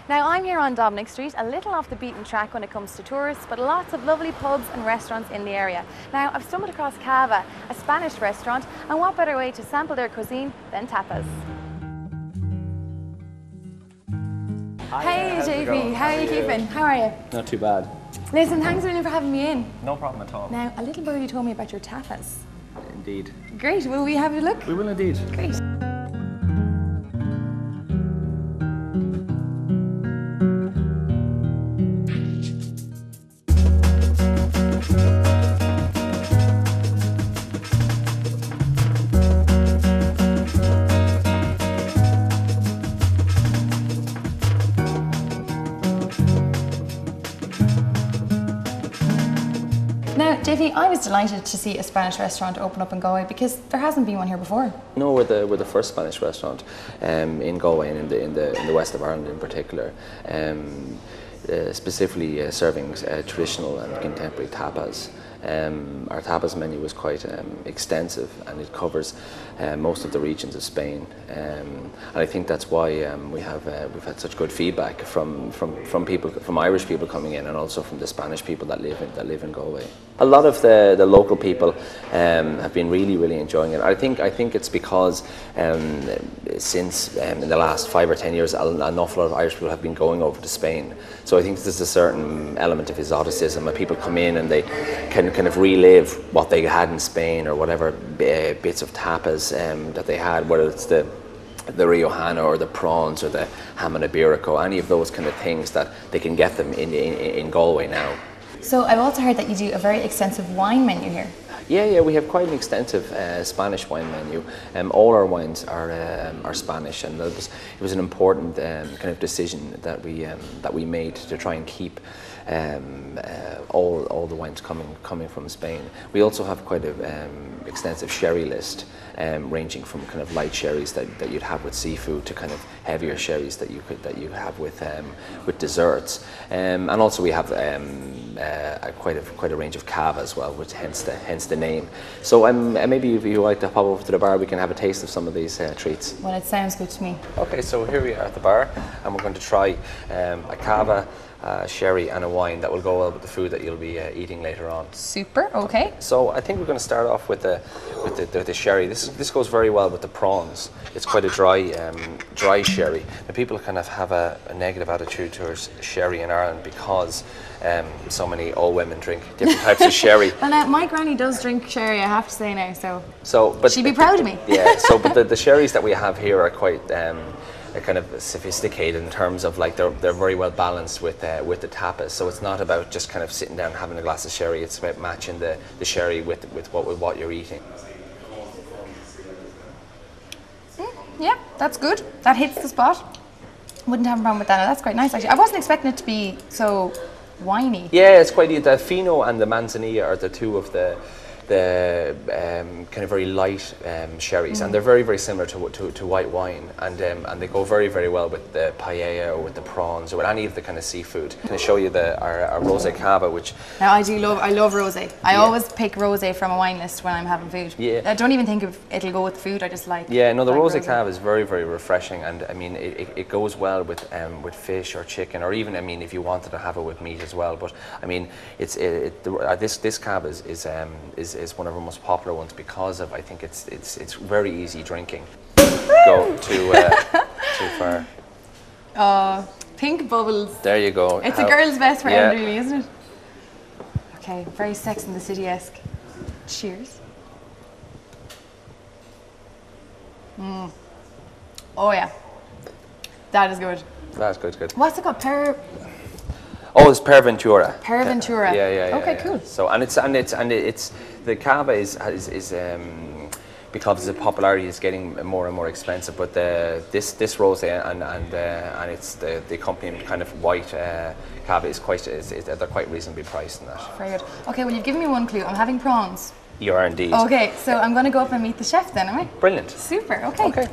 Now I'm here on Dominic Street, a little off the beaten track when it comes to tourists, but lots of lovely pubs and restaurants in the area. Now I've stumbled across Cava, a Spanish restaurant, and what better way to sample their cuisine than tapas. Hey JP, how are you keeping? How are you? Not too bad. Listen, thanks a million for having me in. No problem at all. Now, a little birdie told me about your tapas. Indeed. Great, will we have a look? We will indeed. Great. Now, JP, I was delighted to see a Spanish restaurant open up in Galway because there hasn't been one here before. No, we're the first Spanish restaurant in Galway and in the west of Ireland in particular, specifically serving traditional and contemporary tapas. Our tapas menu was quite extensive, and it covers most of the regions of Spain, and I think that's why we've had such good feedback from people, from Irish people coming in, and also from the Spanish people that live in Galway. A lot of the local people have been really enjoying it. I think it's because since in the last 5 or 10 years, an awful lot of Irish people have been going over to Spain. So I think there's a certain element of exoticism where people come in and they can kind of relive what they had in Spain, or whatever bits of tapas that they had, whether it's the riojana or the prawns or the ham and iberico, any of those kind of things that they can get them in Galway now. So I've also heard that you do a very extensive wine menu here. Yeah, we have quite an extensive Spanish wine menu. All our wines are Spanish, and it was an important kind of decision that we made to try and keep all the wines coming from Spain. We also have quite an extensive sherry list, ranging from kind of light sherries that you'd have with seafood to kind of heavier sherries that you have with desserts, and also we have quite a range of Cava as well, which hence the name. So maybe if you like to pop over to the bar, we can have a taste of some of these treats. Well, it sounds good to me. Okay, so here we are at the bar, and we're going to try a Cava, sherry and a wine that will go well with the food that you'll be eating later on. Super, okay. So I think we're going to start off with the sherry. This goes very well with the prawns. It's quite a dry sherry. Now, people kind of have a negative attitude towards sherry in Ireland because so many old women drink different types of sherry. Well, my granny does drink sherry, I have to say now, but she'd be proud of me. Yeah, but the sherries that we have here are quite kind of sophisticated in terms of, like, they're very well balanced with the tapas. So it's not about just kind of sitting down and having a glass of sherry. It's about matching the sherry with what you're eating. Yeah, that's good. That hits the spot. Wouldn't have a problem with that. No, that's quite nice, actually. I wasn't expecting it to be so winey. Yeah, it's quite. The Fino and the Manzanilla are the two of the kind of very light sherries, and they're very similar to white wine, and they go very well with the paella or with the prawns or with any of the kind of seafood. Can I show you our rosé Cava, which now I love rosé. I always pick rosé from a wine list when I'm having food. Yeah, I don't even think it'll go with the food. I just like. Yeah, no, the rosé Cava is very refreshing, and I mean it goes well with fish or chicken, or even, I mean, if you wanted to have it with meat as well. But I mean, this Cava is one of our most popular ones because of, I think it's very easy drinking. Go too far. Pink bubbles. There you go. It's a girl's best friend, really, isn't it? Okay, very Sex and the City-esque. Cheers. Oh yeah, that is good. That's good. What's it called? Oh, it's Peroventura. Peroventura. Yeah. Okay, cool. So it's the Cava is because the popularity is getting more and more expensive. But this rosé and it's the accompanying kind of white Cava they're quite reasonably priced in that. Very good. Okay, well, you've given me one clue. I'm having prawns. You are indeed. Okay, so I'm going to go up and meet the chef then, am I? Brilliant. Super. Okay.